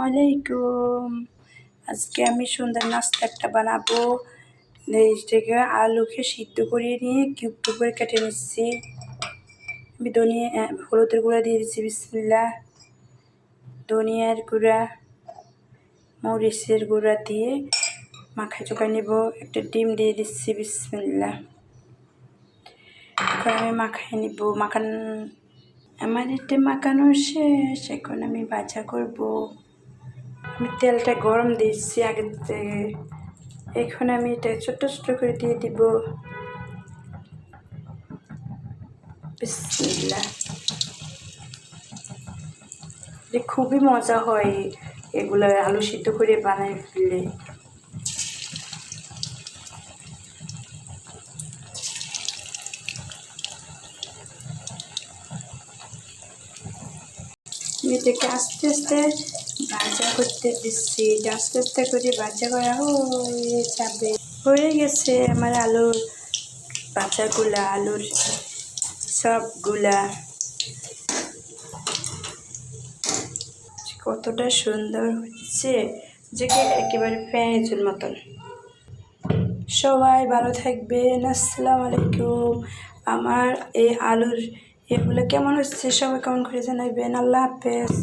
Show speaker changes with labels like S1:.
S1: আলাইকুম। আজকে আমি সুন্দর নাস্তা একটা বানাবো। এইটাকে আলুকে সিদ্ধ করিয়ে নিয়ে কিউব কিউব করে কেটে নিচ্ছি। আমি হলুদের গুঁড়া দিয়ে দিচ্ছি, বিসমিল্লাহ। ধনিয়ার গুঁড়া, মরিচের গুঁড়া দিয়ে মাখায় চোখায় নেব। একটা ডিম দিয়ে দিচ্ছি, বিসমিল্লাহ। এখন আমি মাখায় নিব। আমার এটা মাখানো শেষ। এখন আমি ভাজা করব। আমি তেলটা গরম দিচ্ছি আগের থেকে। এখন আমি এটা ছোট ছোট করে দিয়ে দিব, বিসমিল্লাহ। খুবই মজা হয় এগুলো আলু সিদ্ধ করে বানায় ফেললে। এটাকে আস্তে আস্তে ভাজা করতে দিচ্ছি। এটা আস্তে আস্তে করে ভাজা করা হয়ে যাবে। হয়ে গেছে আমার আলুর ভাজাগুলা, আলুর সবগুলা। কতটা সুন্দর হচ্ছে যে একেবারে পেঁয়াজের মতন। সবাই ভালো থাকবেন। আসসালামু আলাইকুম। আমার এই আলুর এগুলো কেমন হচ্ছে সবাই কেমন করে জানাবেন। আল্লাহ হাফেজ।